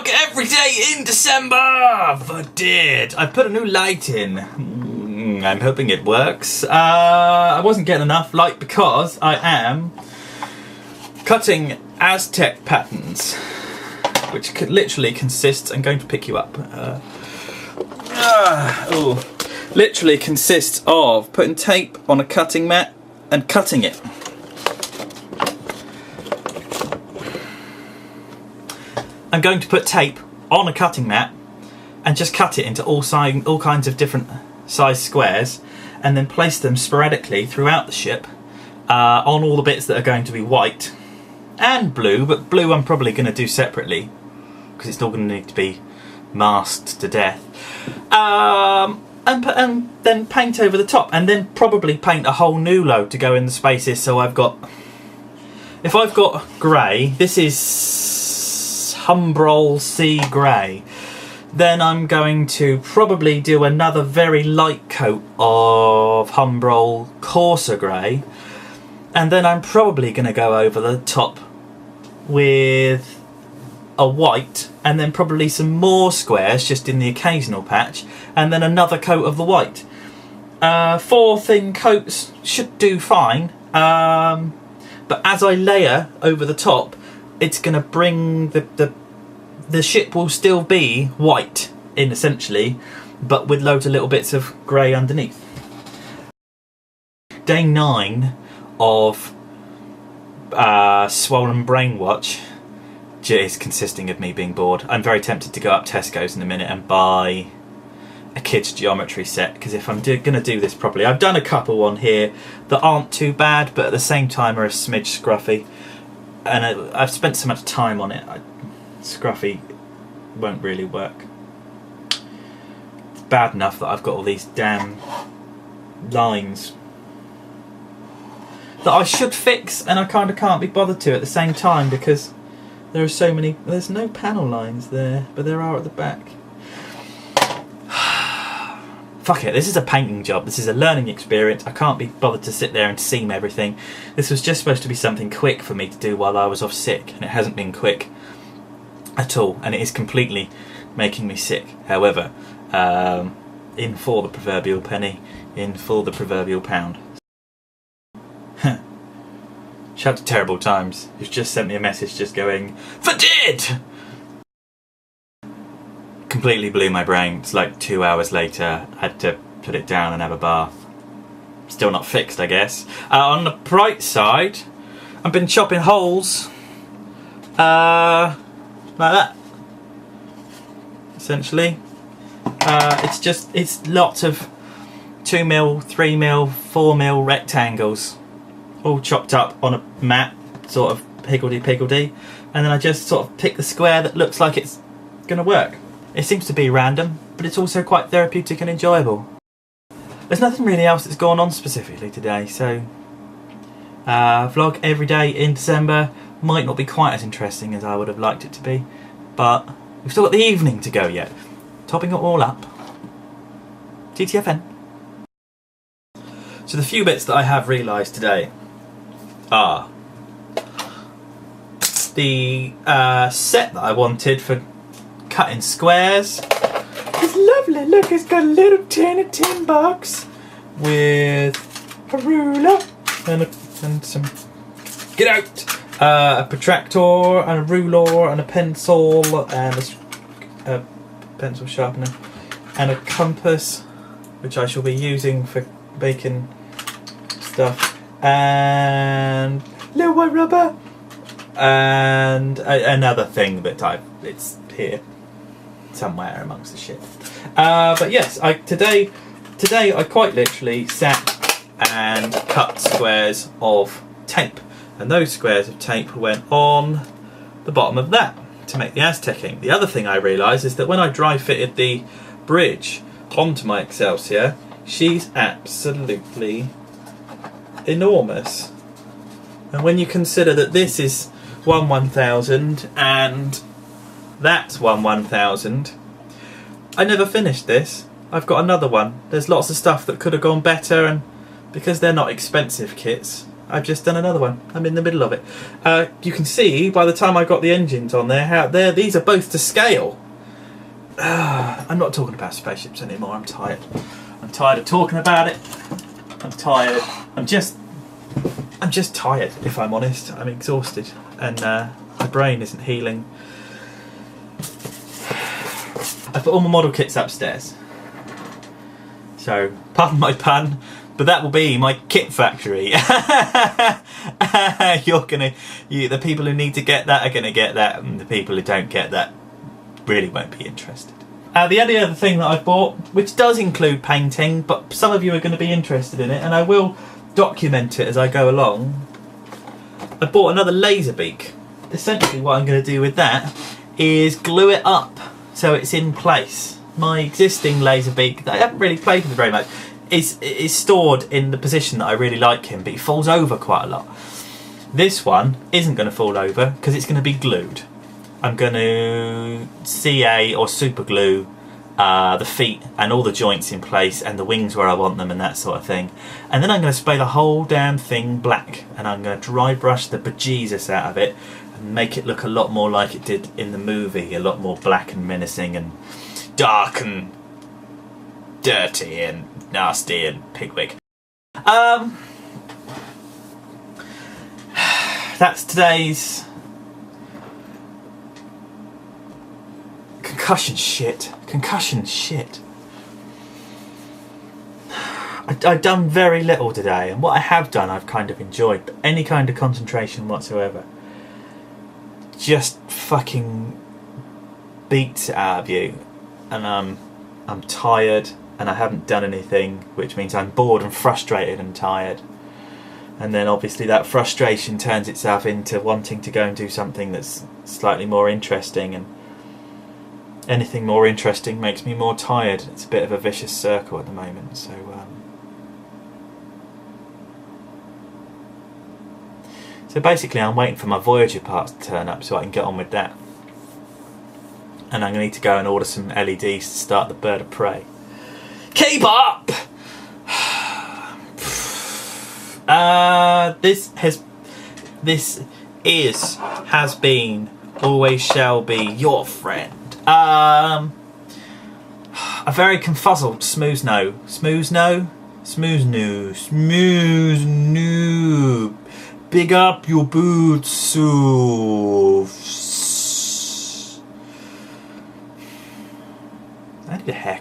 vlog every day in December! VEDID! I put a new light in. I'm hoping it works. I wasn't getting enough light because I am cutting Aztec patterns, which literally consists, I'm going to pick you up, literally consists of putting tape on a cutting mat and cutting it. I'm going to put tape on a cutting mat and just cut it into all kinds of different size squares, and then place them sporadically throughout the ship on all the bits that are going to be white and blue, but blue I'm probably going to do separately because it's still going to need to be masked to death, and then paint over the top, and then probably paint a whole new load to go in the spaces. So I've got, if I've got grey, this is Humbrol Sea Grey, then I'm going to probably do another very light coat of Humbrol Coarser Grey, and then I'm probably going to go over the top with a white, and then probably some more squares just in the occasional patch, and then another coat of the white. 4 thin coats should do fine, but as I layer over the top, it's going to bring the ship will still be white in essentially, but with loads of little bits of grey underneath. Day 9 of Swollen Brain Watch is consisting of me being bored. I'm very tempted to go up Tesco's in a minute and buy a kid's geometry set, because if I'm going to do this properly, I've done a couple on here that aren't too bad, but at the same time are a smidge scruffy, and I've spent so much time on it. Scruffy won't really work. It's bad enough that I've got all these damn lines that I should fix, and I kind of can't be bothered to at the same time because there are so many. There's no panel lines there, but there are at the back. Fuck it, this is a painting job. This is a learning experience. I can't be bothered to sit there and seam everything. This was just supposed to be something quick for me to do while I was off sick, and it hasn't been quick at all, and it is completely making me sick. However, in for the proverbial penny, in for the proverbial pound. Shout to Terrible Times, who's just sent me a message just going, VEDID! Completely blew my brain. It's like 2 hours later, I had to put it down and have a bath. Still not fixed, I guess. On the bright side, I've been chopping holes like that, essentially. It's lots of 2mm, 3mm, 4mm rectangles all chopped up on a mat, sort of higgledy-piggledy, and then I just sort of pick the square that looks like it's gonna work. It seems to be random, but it's also quite therapeutic and enjoyable. There's nothing really else that's gone on specifically today, so vlog every day in December might not be quite as interesting as I would have liked it to be, but we've still got the evening to go yet. Topping it all up, TTFN. So the few bits that I have realised today are the set that I wanted for cutting squares. It's lovely, look, it's got a little tin box with a ruler and some, get out, a protractor and a ruler and a pencil and a pencil sharpener and a compass, which I shall be using for baking stuff, and little white rubber, and another thing that it's here somewhere amongst the shit. But yes, today I quite literally sat and cut squares of tape, and those squares of tape went on the bottom of that to make the Aztecing. The other thing I realised is that when I dry fitted the bridge onto my Excelsior, she's absolutely enormous. And when you consider that this is 1/1000 and that's 1/1000, I never finished this. I've got another one. There's lots of stuff that could have gone better, and because they're not expensive kits, I've just done another one. I'm in the middle of it. You can see by the time I got the engines on there how these are both to scale. I'm not talking about spaceships anymore. I'm tired. I'm tired of talking about it. I'm tired. I'm just tired, if I'm honest. I'm exhausted, and my brain isn't healing. I put all my model kits upstairs. So, pardon my pun, but that will be my kit factory. The people who need to get that are gonna get that, and the people who don't get that really won't be interested. The only other thing that I bought, which does include painting, but some of you are going to be interested in it, and I will document it as I go along. I bought another laser beak. Essentially what I'm going to do with that is glue it up so it's in place. My existing laser beak, that I haven't really played with very much, is stored in the position that I really like him, but he falls over quite a lot. This one isn't going to fall over because it's going to be glued. I'm going to CA or super glue the feet and all the joints in place and the wings where I want them and that sort of thing. And then I'm going to spray the whole damn thing black, and I'm going to dry brush the bejesus out of it and make it look a lot more like it did in the movie, a lot more black and menacing and dark and dirty and nasty and pigwig. That's today's concussion shit. I've done very little today, and what I have done I've kind of enjoyed, but any kind of concentration whatsoever just fucking beats it out of you, and I'm tired and I haven't done anything, which means I'm bored and frustrated and tired, and then obviously that frustration turns itself into wanting to go and do something that's slightly more interesting, and anything more interesting makes me more tired. It's a bit of a vicious circle at the moment. So basically I'm waiting for my Voyager parts to turn up so I can get on with that. And I'm going to need to go and order some LEDs to start the bird of prey. Keep up! This has been, always shall be your friend. A very confuzzled smooth noob. Big up your boots. I need a haircut.